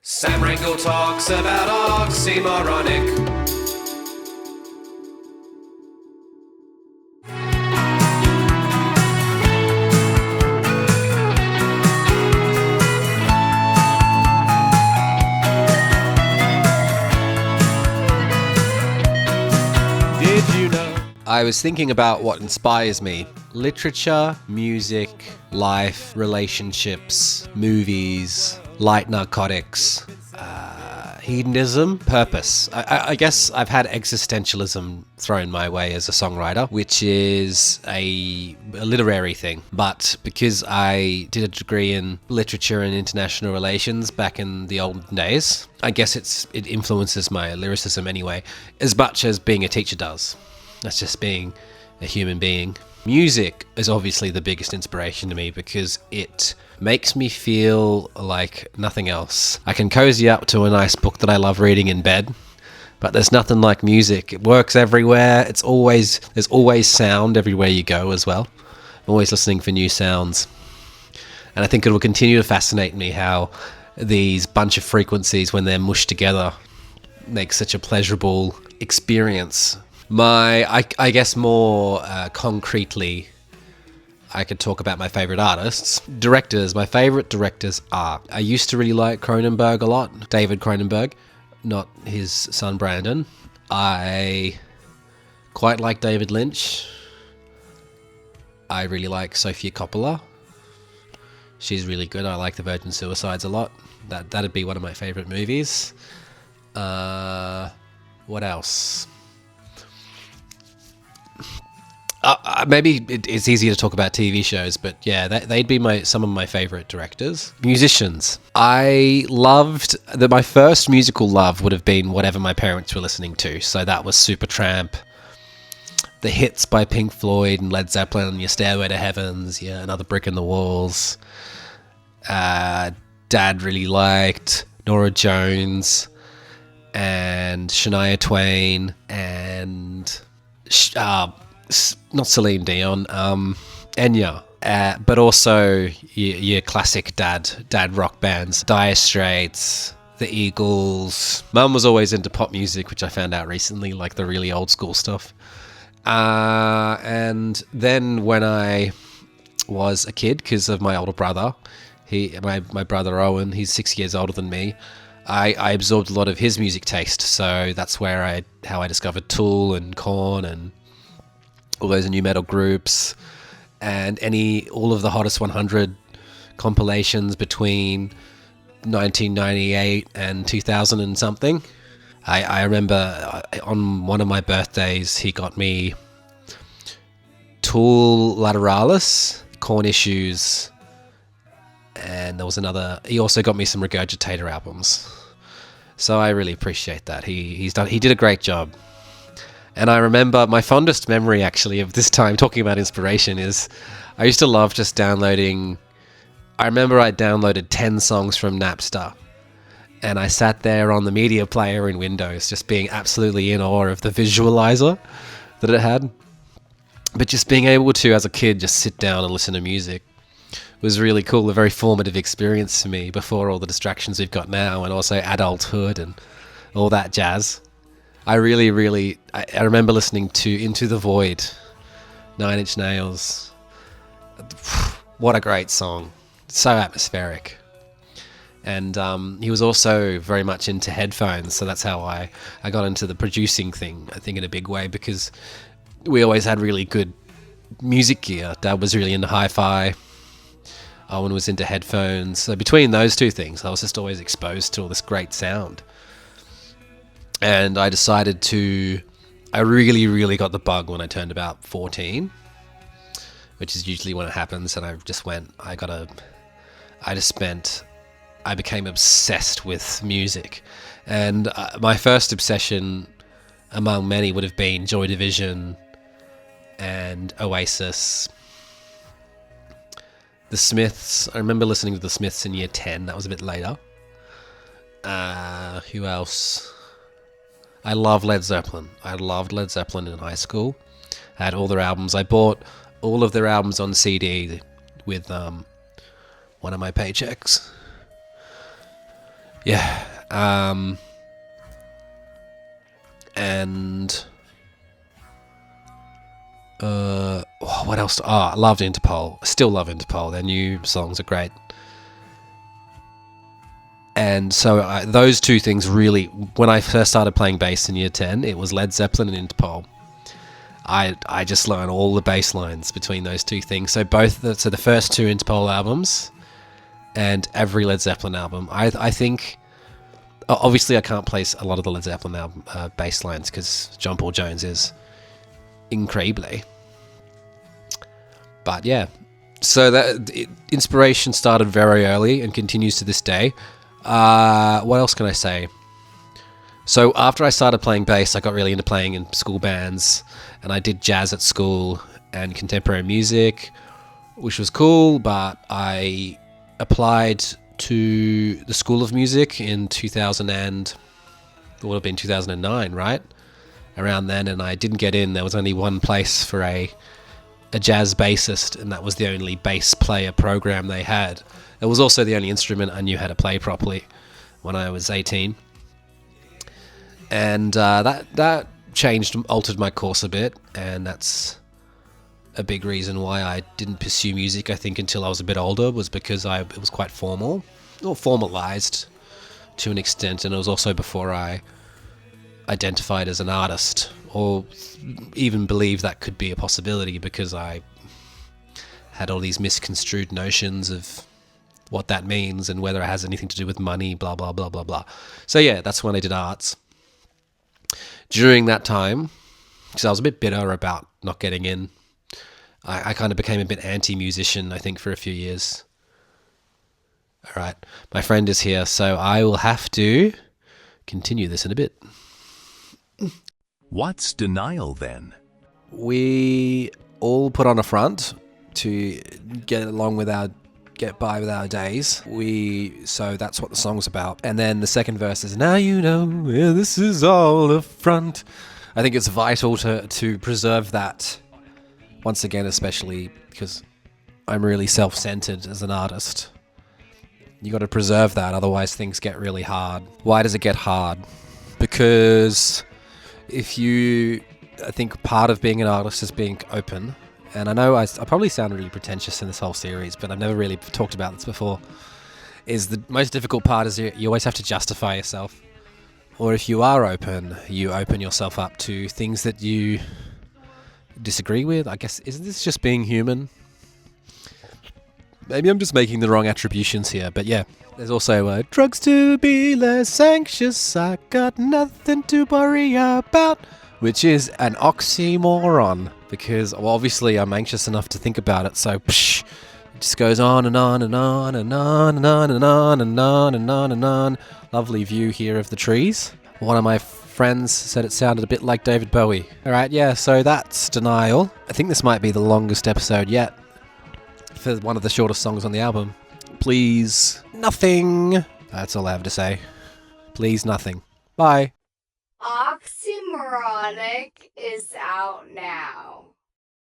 Sam Rinkle talks about Oxymoronic. Did you know? I was thinking about what inspires me. Literature, music, life, relationships, movies, light narcotics, hedonism, purpose. I guess I've had existentialism thrown my way as a songwriter, which is a literary thing. But because I did a degree in literature and international relations back in the olden days, I guess it influences my lyricism anyway, as much as being a teacher does. That's just being a human being. Music is obviously the biggest inspiration to me because it makes me feel like nothing else. I can cozy up to a nice book that I love reading in bed, but there's nothing like music. It works everywhere. There's always sound everywhere you go as well. I'm always listening for new sounds. And I think it will continue to fascinate me how these bunch of frequencies, when they're mushed together, make such a pleasurable experience. I guess more concretely, I could talk about my favorite artists. Directors, my favorite directors are, I used to really like Cronenberg a lot, David Cronenberg, not his son Brandon. I quite like David Lynch. I really like Sofia Coppola. She's really good. I like The Virgin Suicides a lot. That'd be one of my favorite movies. What else? Maybe it's easier to talk about TV shows, but yeah, they'd be some of my favorite directors. Musicians. I loved that. My first musical love would have been whatever my parents were listening to. So that was Supertramp, the hits by Pink Floyd and Led Zeppelin, Your Stairway to Heavens, yeah, Another Brick in the Walls. Dad really liked Norah Jones and Shania Twain and not Celine Dion, Enya, but also your classic dad rock bands, Dire Straits, the Eagles. Mum was always into pop music, which I found out recently, like the really old school stuff. And then when I was a kid, because of my older brother, my brother Owen, he's 6 years older than me, I absorbed a lot of his music taste. So that's how I discovered Tool and Korn and all those new metal groups, and all of the Hottest 100 compilations between 1998 and 2000 and something. I remember on one of my birthdays, he got me Tool Lateralis, Korn Issues, and there was another. He also got me some Regurgitator albums. So I really appreciate that. He did a great job. And I remember my fondest memory, actually, of this time talking about inspiration is I used to love just downloading. I remember I downloaded 10 songs from Napster, and I sat there on the media player in Windows just being absolutely in awe of the visualizer that it had. But just being able to, as a kid, just sit down and listen to music was really cool, a very formative experience for me before all the distractions we've got now and also adulthood and all that jazz. I really, I remember listening to Into the Void, 9 Inch Nails. What a great song. So atmospheric. And he was also very much into headphones, so that's how I got into the producing thing, I think, in a big way, because we always had really good music gear. Dad was really into hi-fi. Owen was into headphones. So between those two things, I was just always exposed to all this great sound. And I decided I really got the bug when I turned about 14, which is usually when it happens. And I became obsessed with music. And my first obsession among many would have been Joy Division and Oasis. The Smiths. I remember listening to the Smiths in year 10. That was a bit later. Who else? I love Led Zeppelin. I loved Led Zeppelin in high school. I had all their albums. I bought all of their albums on CD with one of my paychecks. Yeah. And what else? Oh, I loved Interpol. I still love Interpol. Their new songs are great. And so those two things really, when I first started playing bass in year 10, it was Led Zeppelin and Interpol. I just learned all the bass lines between those two things. So the first two Interpol albums and every Led Zeppelin album. I think, obviously I can't place a lot of the Led Zeppelin album bass lines because John Paul Jones is incredible. But yeah, so that inspiration started very early and continues to this day. What else can I say? So after I started playing bass, I got really into playing in school bands, and I did jazz at school and contemporary music, which was cool, but I applied to the School of Music in 2009, right? Around then, and I didn't get in. There was only one place for a jazz bassist, and that was the only bass player program they had. It was also the only instrument I knew how to play properly when I was 18. And that altered my course a bit, and that's a big reason why I didn't pursue music, I think, until I was a bit older, was because it was quite formal, or formalized to an extent, and it was also before I identified as an artist, or even believed that could be a possibility, because I had all these misconstrued notions of what that means and whether it has anything to do with money, blah, blah, blah, blah, blah. So yeah, that's when I did arts. During that time, because I was a bit bitter about not getting in, I kind of became a bit anti-musician, I think, for a few years. All right, my friend is here, so I will have to continue this in a bit. What's denial then? We all put on a front to get by with our days. So that's what the song's about. And then the second verse is, now you know, yeah, this is all a front. I think it's vital to preserve that, once again, especially because I'm really self-centered as an artist. You got to preserve that, otherwise things get really hard. Why does it get hard? Because I think part of being an artist is being open. And I know I probably sound really pretentious in this whole series, but I've never really talked about this before. Is the most difficult part is you always have to justify yourself. Or if you are open, you open yourself up to things that you disagree with. I guess, isn't this just being human? Maybe I'm just making the wrong attributions here, but yeah. There's also drugs to be less anxious, I got nothing to worry about, which is an oxymoron, because obviously I'm anxious enough to think about it, so it just goes on and on and on and on and on and on and on and on and on. Lovely view here of the trees. One of my friends said it sounded a bit like David Bowie. Alright, yeah, so that's Denial. I think this might be the longest episode yet for one of the shortest songs on the album. Please, nothing. That's all I have to say. Please, nothing. Bye. Oxymoronic is out now.